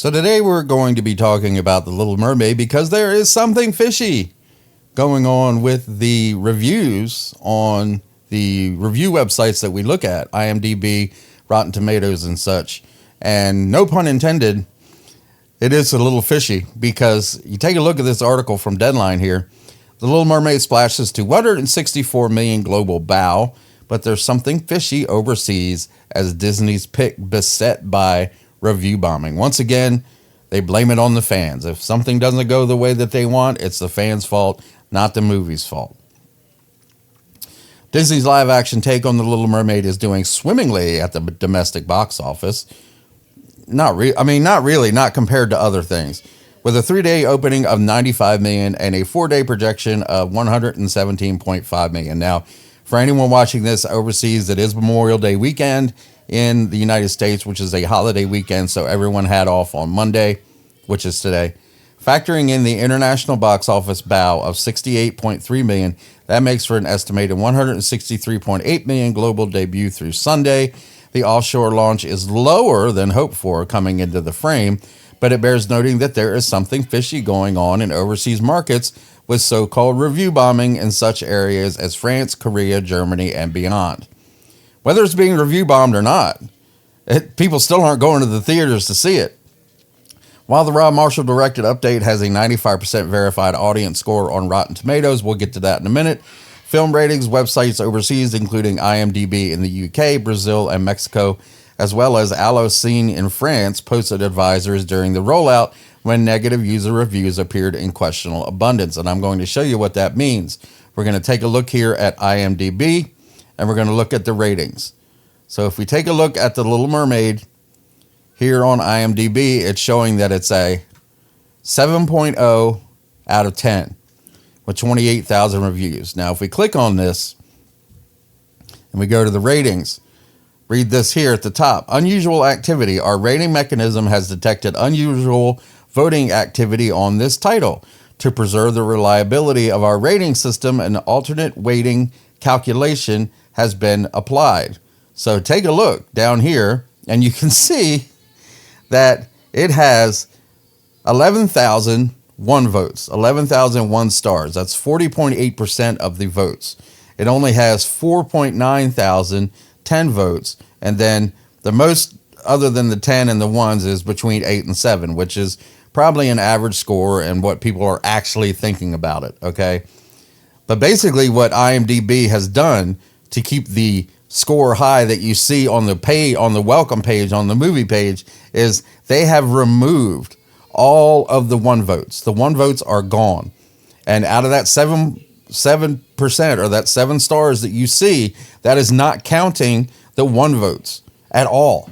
So today we're going to be talking about The Little Mermaid because there is something fishy going on with the reviews on the review websites that we look at, IMDb, Rotten Tomatoes, and such. And no pun intended, it is a little fishy because you take a look at this article from Deadline here. The Little Mermaid splashes 264 million global bow, but there's something fishy overseas as Disney's pick beset by review bombing. Once again, they blame it on the fans. If something doesn't go the way that they want, it's the fans' fault, not the movie's fault. Disney's live-action take on The Little Mermaid is doing swimmingly at the domestic box office. Not really, not compared to other things. With a 3-day opening of 95 million and a 4-day projection of 117.5 million. Now, for anyone watching this overseas, it is Memorial Day weekend in the United States, which is a holiday weekend, so everyone had off on Monday, which is today. Factoring in the international box office bow of 68.3 million, that makes for an estimated 163.8 million global debut through Sunday. The offshore launch is lower than hoped for coming into the frame, but it bears noting that there is something fishy going on in overseas markets with so-called review bombing in such areas as France, Korea, Germany, and beyond. Whether it's being review bombed or not, people still aren't going to the theaters to see it. While the Rob Marshall directed update has a 95% verified audience score on Rotten Tomatoes, we'll get to that in a minute. Film ratings websites overseas, including IMDb in the UK, Brazil, and Mexico, as well as Allociné in France, posted advisors during the rollout when negative user reviews appeared in questionable abundance. And I'm going to show you what that means. We're going to take a look here at IMDb, and we're going to look at the ratings. So if we take a look at The Little Mermaid here on IMDb, it's showing that it's a 7.0 out of 10 with 28,000 reviews. Now, if we click on this and we go to the ratings, read this here at the top. Unusual activity. Our rating mechanism has detected unusual voting activity on this title. To preserve the reliability of our rating system, an alternate weighting calculation has been applied. So take a look down here and you can see that it has 11,001 votes, 11,001 stars. That's 40.8% of the votes. It only has 4.9 thousand 10 votes. And then the most, other than the 10 and the ones, is between 8 and 7, which is probably an average score and what people are actually thinking about it. Okay. But basically what IMDb has done to keep the score high that you see on the welcome page, on the movie page, is they have removed all of the one votes. The one votes are gone. And out of that 7% or that 7 stars that you see, that is not counting the one votes at all.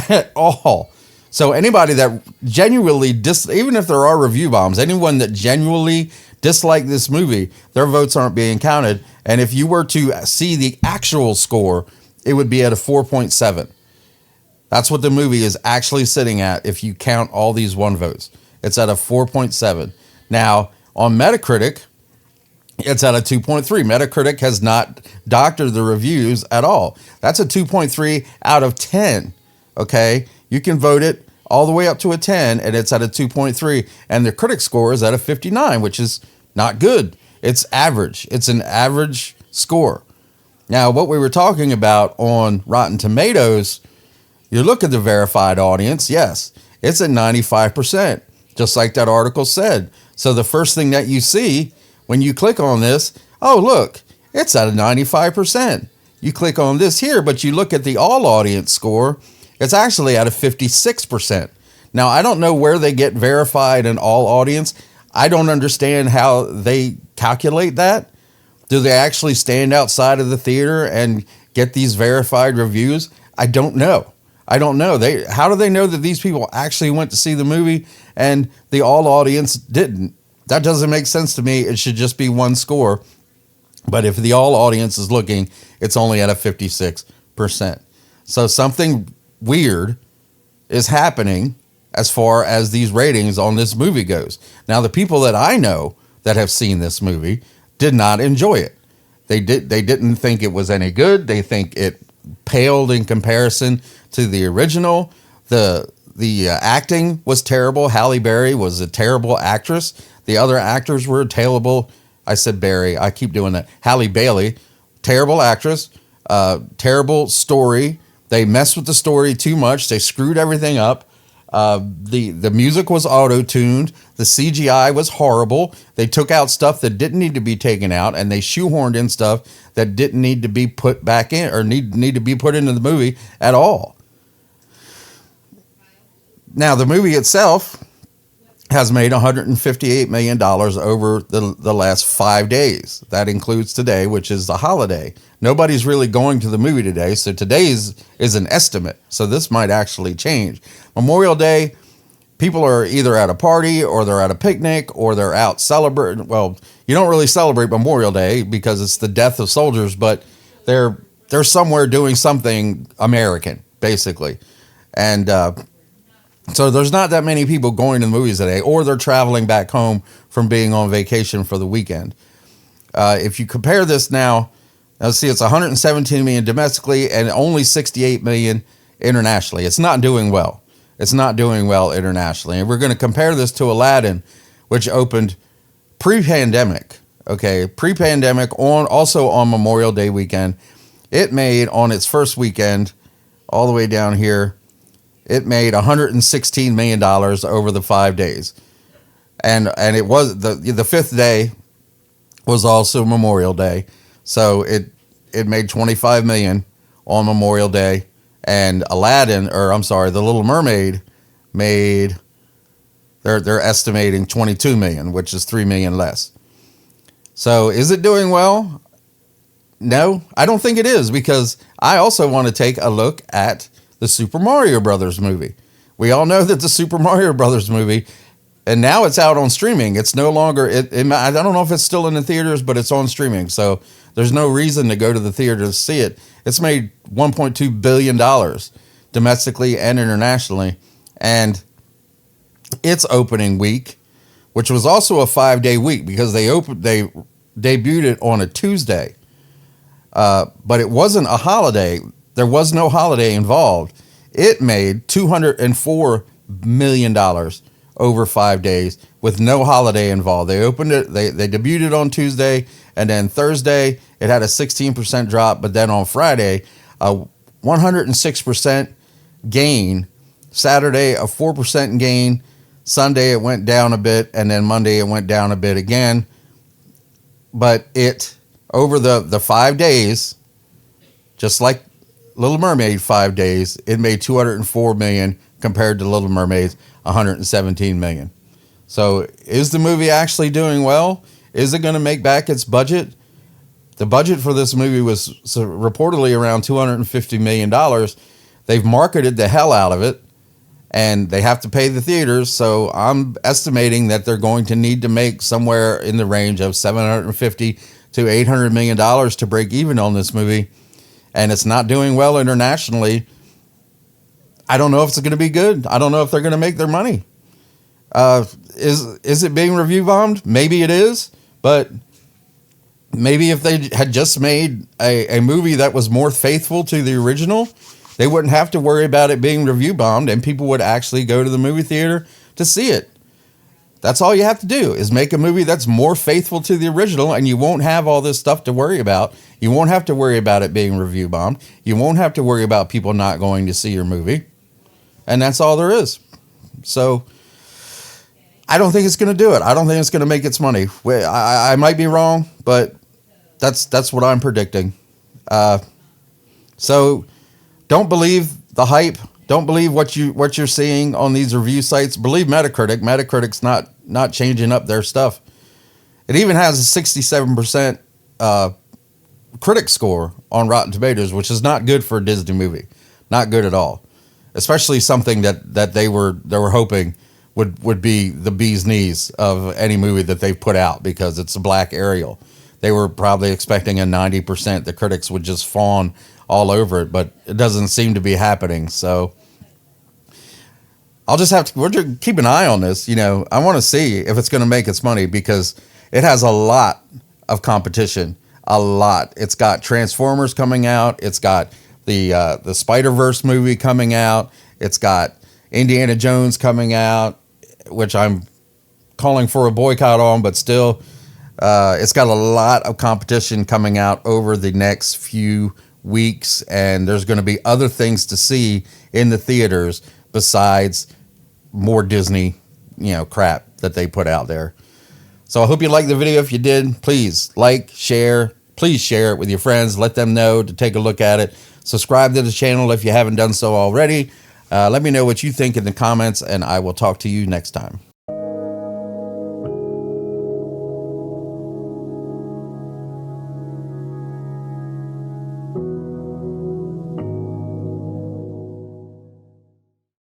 At all. So anybody that genuinely, even if there are review bombs, anyone that genuinely dislike this movie, their votes aren't being counted. And if you were to see the actual score, it would be at a 4.7. That's what the movie is actually sitting at if you count all these one votes. It's at a 4.7. Now, on Metacritic, it's at a 2.3. Metacritic has not doctored the reviews at all. That's a 2.3 out of 10. Okay? You can vote it all the way up to a 10, and it's at a 2.3. And the critic score is at a 59, which is not good. It's average. It's an average score. Now, what we were talking about on Rotten Tomatoes, you look at the verified audience, yes, it's at 95%, just like that article said. So the first thing that you see when you click on this, oh, look, it's at a 95%. You click on this here, but you look at the all audience score, it's actually at a 56%. Now, I don't know where they get verified and all audience. I don't understand how they calculate that. Do they actually stand outside of the theater and get these verified reviews? I don't know. How do they know that these people actually went to see the movie and the all audience didn't? That doesn't make sense to me. It should just be one score. But if the all audience is looking, it's only at a 56%. So something weird is happening as far as these ratings on this movie goes. Now, the people that I know that have seen this movie did not enjoy it. They didn't think it was any good. They think it paled in comparison to the original. The The acting was terrible. Halle Berry was a terrible actress. The other actors were terrible. I said Berry. I keep doing that. Halle Bailey, terrible actress. Terrible story. They messed with the story too much. They screwed everything up. The music was auto-tuned. The CGI was horrible. They took out stuff that didn't need to be taken out, and they shoehorned in stuff that didn't need to be put back in or need to be put into the movie at all. Now, the movie itself has made $158 million over the last 5 days. That includes today, which is the holiday. Nobody's really going to the movie today, so today's is an estimate. So this might actually change. Memorial Day, people are either at a party or they're at a picnic or they're out celebrating. Well, you don't really celebrate Memorial Day because it's the death of soldiers, but they're somewhere doing something American, basically. And so there's not that many people going to the movies today, or they're traveling back home from being on vacation for the weekend. If you compare this now, let's see, it's 117 million domestically and only 68 million internationally. It's not doing well. It's not doing well internationally. And we're going to compare this to Aladdin, which opened pre-pandemic. Okay, pre-pandemic, also on Memorial Day weekend. It made, on its first weekend, all the way down here, it made $116 million over the 5 days. And it was the fifth day was also Memorial Day. So it made $25 million on Memorial Day. And The Little Mermaid made, they're estimating $22 million, which is $3 million less. So is it doing well? No, I don't think it is, because I also want to take a look at the Super Mario Brothers movie. We all know that the Super Mario Brothers movie, and now it's out on streaming. It's no longer, I don't know if it's still in the theaters, but it's on streaming. So there's no reason to go to the theater to see it. It's made $1.2 billion domestically and internationally. And its opening week, which was also a 5-day week because they debuted it on a Tuesday. But it wasn't a holiday. There was no holiday involved. It made $204 million over 5 days with no holiday involved. They opened it, they debuted it on Tuesday, and then Thursday it had a 16% drop, but then on Friday, a 106% gain. Saturday, a 4% gain. Sunday, it went down a bit, and then Monday, it went down a bit again. But it, over the 5 days, just like Little Mermaid 5 days, it made $204 million compared to Little Mermaid's $117 million. So is the movie actually doing well? Is it going to make back its budget? The budget for this movie was reportedly around $250 million. They've marketed the hell out of it, and they have to pay the theaters. So I'm estimating that they're going to need to make somewhere in the range of $750 to $800 million to break even on this movie. And it's not doing well internationally. I don't know if it's going to be good. I don't know if they're going to make their money. Is it being review bombed? Maybe it is, but maybe if they had just made a movie that was more faithful to the original, they wouldn't have to worry about it being review bombed, and people would actually go to the movie theater to see it. That's all you have to do, is make a movie that's more faithful to the original, and you won't have all this stuff to worry about. You won't have to worry about it being review bombed. You won't have to worry about people not going to see your movie. And that's all there is. So I don't think it's going to do it. I don't think it's going to make its money. I might be wrong, but that's what I'm predicting. So don't believe the hype. Don't believe what you're seeing on these review sites. Believe Metacritic. Metacritic's not changing up their stuff. It even has a 67% critic score on Rotten Tomatoes, which is not good for a Disney movie. Not good at all. Especially something that they were hoping would be the bee's knees of any movie that they've put out, because it's a black Ariel. They were probably expecting a 90%. The critics would just fawn all over it, but it doesn't seem to be happening. So I'll just have to keep an eye on this. I want to see if it's going to make its money, because it has a lot of competition. A lot. It's got Transformers coming out. It's got the Spider-Verse movie coming out. It's got Indiana Jones coming out, which I'm calling for a boycott on, but still, it's got a lot of competition coming out over the next few weeks, and there's going to be other things to see in the theaters besides more Disney, crap that they put out there. So I hope you liked the video. If you did, please like, share. Please share it with your friends. Let them know to take a look at it. Subscribe to the channel if you haven't done so already. Let me know what you think in the comments, and I will talk to you next time.